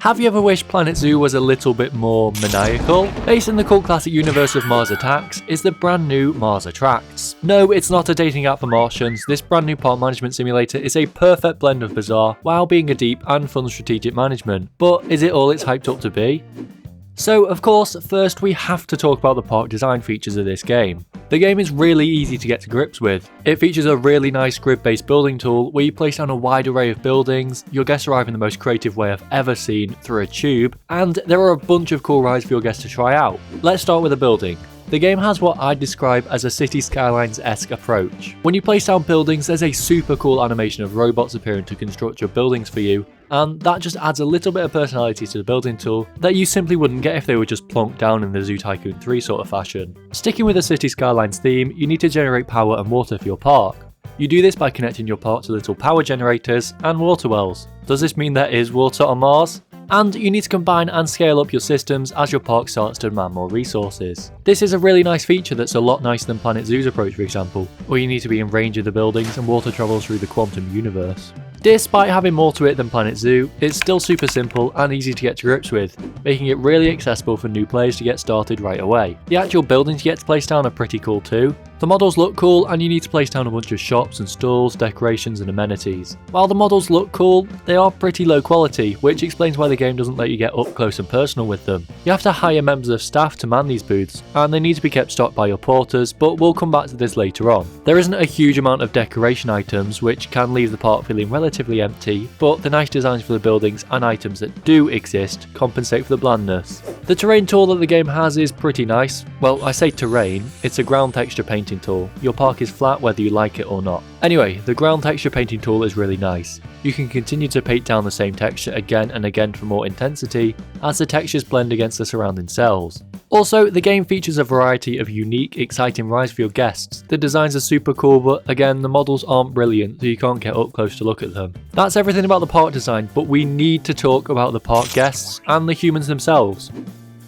Have you ever wished Planet Zoo was a little bit more maniacal? Based in the cult classic universe of Mars Attacks is the brand new Mars Attracts. No, it's not a dating app for Martians. This brand new park management simulator is a perfect blend of bizarre while being a deep and fun strategic management. But is it all it's hyped up to be? So, of course, first we have to talk about the park design features of this game. The game is really easy to get to grips with. It features a really nice grid-based building tool where you place down a wide array of buildings, your guests arrive in the most creative way I've ever seen, through a tube, and there are a bunch of cool rides for your guests to try out. Let's start with a building. The game has what I'd describe as a City Skylines-esque approach. When you place down buildings, there's a super cool animation of robots appearing to construct your buildings for you, and that just adds a little bit of personality to the building tool that you simply wouldn't get if they were just plonked down in the Zoo Tycoon 3 sort of fashion. Sticking with the City Skylines theme, you need to generate power and water for your park. You do this by connecting your park to little power generators and water wells. Does this mean there is water on Mars? And you need to combine and scale up your systems as your park starts to demand more resources. This is a really nice feature that's a lot nicer than Planet Zoo's approach, for example, where you need to be in range of the buildings and water travels through the quantum universe. Despite having more to it than Planet Zoo, it's still super simple and easy to get to grips with, making it really accessible for new players to get started right away. The actual buildings you get to place down are pretty cool too. The models look cool and you need to place down a bunch of shops and stalls, decorations and amenities. While the models look cool, they are pretty low quality, which explains why the game doesn't let you get up close and personal with them. You have to hire members of staff to man these booths, and they need to be kept stocked by your porters, but we'll come back to this later on. There isn't a huge amount of decoration items, which can leave the park feeling relatively empty, but the nice designs for the buildings and items that do exist compensate for the blandness. The terrain tool that the game has is pretty nice. Well, I say terrain, it's a ground texture painting tool. Your park is flat whether you like it or not. Anyway, the ground texture painting tool is really nice. You can continue to paint down the same texture again and again for more intensity as the textures blend against the surrounding cells. Also, the game features a variety of unique, exciting rides for your guests. The designs are super cool, but again, the models aren't brilliant, so you can't get up close to look at them. That's everything about the park design, but we need to talk about the park guests and the humans themselves.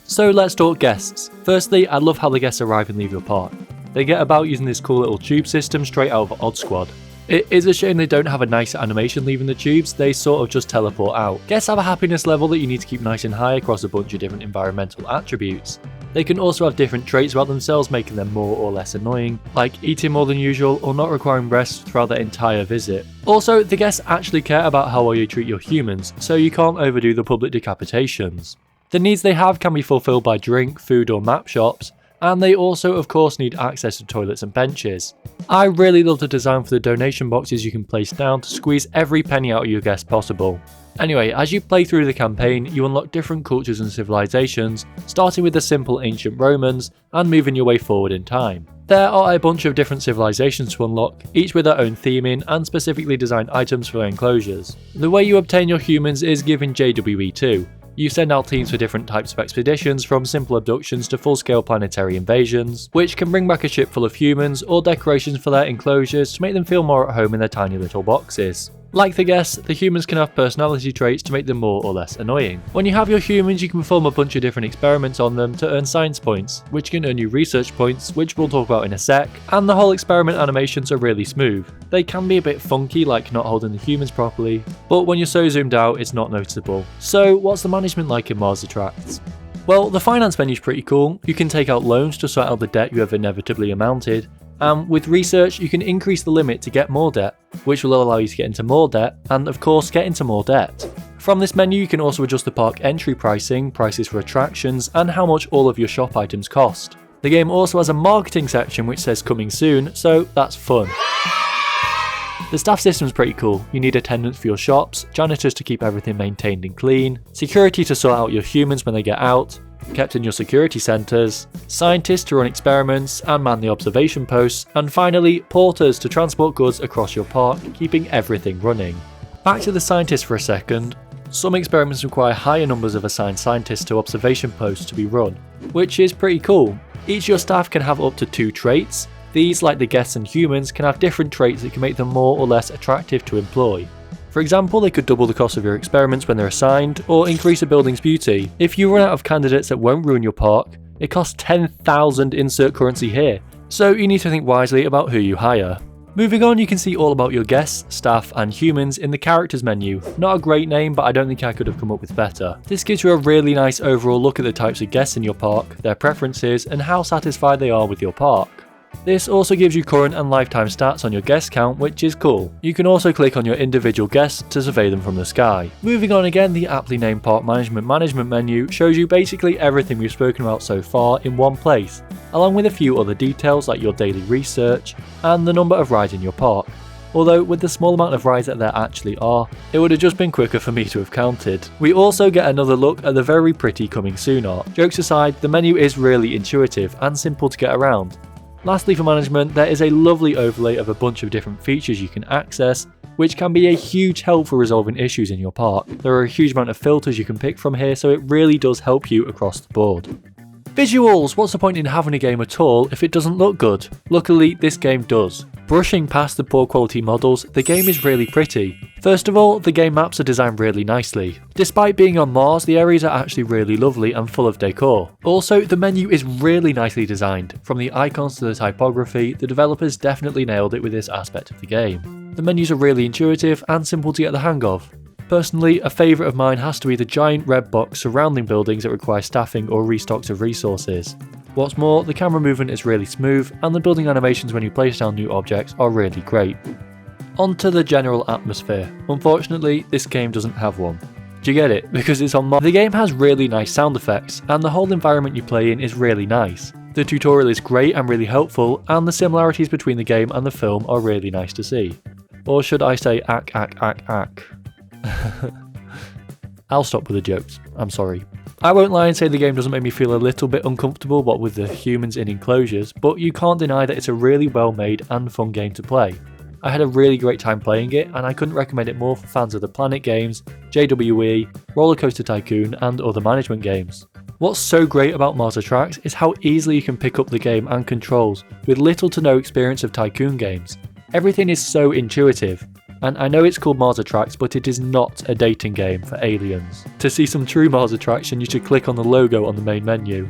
So let's talk guests. Firstly, I love how the guests arrive and leave your park. They get about using this cool little tube system straight out of Odd Squad. It is a shame they don't have a nicer animation leaving the tubes, they sort of just teleport out. Guests have a happiness level that you need to keep nice and high across a bunch of different environmental attributes. They can also have different traits about themselves, making them more or less annoying, like eating more than usual or not requiring rest throughout their entire visit. Also, the guests actually care about how well you treat your humans, so you can't overdo the public decapitations. The needs they have can be fulfilled by drink, food or map shops, and they also of course need access to toilets and benches. I really love the design for the donation boxes you can place down to squeeze every penny out of your guests possible. Anyway, as you play through the campaign, you unlock different cultures and civilizations, starting with the simple ancient Romans and moving your way forward in time. There are a bunch of different civilizations to unlock, each with their own theming and specifically designed items for their enclosures. The way you obtain your humans is given JWE2. You send out teams for different types of expeditions, from simple abductions to full-scale planetary invasions, which can bring back a ship full of humans or decorations for their enclosures to make them feel more at home in their tiny little boxes. Like the guests, the humans can have personality traits to make them more or less annoying. When you have your humans, you can perform a bunch of different experiments on them to earn science points, which can earn you research points, which we'll talk about in a sec, and the whole experiment animations are really smooth. They can be a bit funky, like not holding the humans properly, but when you're so zoomed out, it's not noticeable. So what's the management like in Mars Attracts? Well, the finance menu's pretty cool. You can take out loans to sort out the debt you have inevitably amounted, and with research you can increase the limit to get more debt, which will allow you to get into more debt, and of course get into more debt. From this menu you can also adjust the park entry pricing, prices for attractions, and how much all of your shop items cost. The game also has a marketing section which says coming soon, so that's fun. The staff system's pretty cool. You need attendants for your shops, janitors to keep everything maintained and clean, security to sort out your humans when they get out, kept in your security centres, scientists to run experiments and man the observation posts, and finally porters to transport goods across your park, keeping everything running. Back to the scientists for a second. Some experiments require higher numbers of assigned scientists to observation posts to be run, which is pretty cool. Each of your staff can have up to 2 traits. These, like the guests and humans, can have different traits that can make them more or less attractive to employ. For example, they could double the cost of your experiments when they're assigned, or increase a building's beauty. If you run out of candidates that won't ruin your park, it costs 10,000 insert currency here, so you need to think wisely about who you hire. Moving on, you can see all about your guests, staff, and humans in the characters menu. Not a great name, but I don't think I could have come up with better. This gives you a really nice overall look at the types of guests in your park, their preferences, and how satisfied they are with your park. This also gives you current and lifetime stats on your guest count, which is cool. You can also click on your individual guests to survey them from the sky. Moving on again, the aptly named Park Management menu shows you basically everything we've spoken about so far in one place, along with a few other details like your daily research and the number of rides in your park. Although with the small amount of rides that there actually are, it would have just been quicker for me to have counted. We also get another look at the very pretty coming soon art. Jokes aside, the menu is really intuitive and simple to get around. Lastly, for management, there is a lovely overlay of a bunch of different features you can access, which can be a huge help for resolving issues in your park. There are a huge amount of filters you can pick from here, so it really does help you across the board. Visuals! What's the point in having a game at all if it doesn't look good? Luckily, this game does. Brushing past the poor quality models, the game is really pretty. First of all, the game maps are designed really nicely. Despite being on Mars, the areas are actually really lovely and full of decor. Also, the menu is really nicely designed. From the icons to the typography, the developers definitely nailed it with this aspect of the game. The menus are really intuitive and simple to get the hang of. Personally, a favourite of mine has to be the giant red box surrounding buildings that require staffing or restocks of resources. What's more, the camera movement is really smooth, and the building animations when you place down new objects are really great. On to the general atmosphere. Unfortunately, this game doesn't have one. Do you get it? Because it's on Mars. The game has really nice sound effects, and the whole environment you play in is really nice. The tutorial is great and really helpful, and the similarities between the game and the film are really nice to see. Or should I say ack. I'll stop with the jokes, I'm sorry. I won't lie and say the game doesn't make me feel a little bit uncomfortable what with the humans in enclosures, but you can't deny that it's a really well made and fun game to play. I had a really great time playing it, and I couldn't recommend it more for fans of the Planet games, JWE, Roller Coaster Tycoon and other management games. What's so great about Mars Attacks is how easily you can pick up the game and controls with little to no experience of Tycoon games. Everything is so intuitive. And I know it's called Mars Attacks, but it is not a dating game for aliens. To see some true Mars attraction, you should click on the logo on the main menu.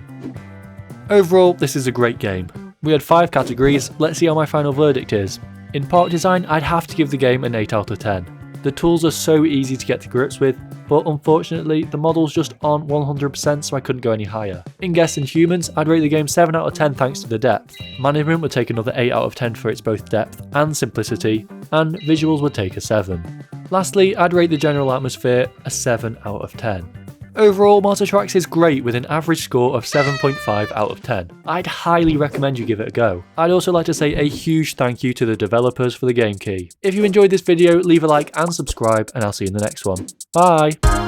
Overall, this is a great game. We had 5 categories, let's see how my final verdict is. In park design, I'd have to give the game an 8 out of 10. The tools are so easy to get to grips with, but unfortunately the models just aren't 100%, so I couldn't go any higher. In guests and humans, I'd rate the game 7 out of 10 thanks to the depth. Management would take another 8 out of 10 for its both depth and simplicity, and visuals would take a 7. Lastly, I'd rate the general atmosphere a 7 out of 10. Overall, Mars Attacks is great with an average score of 7.5 out of 10. I'd highly recommend you give it a go. I'd also like to say a huge thank you to the developers for the game key. If you enjoyed this video, leave a like and subscribe, and I'll see you in the next one. Bye!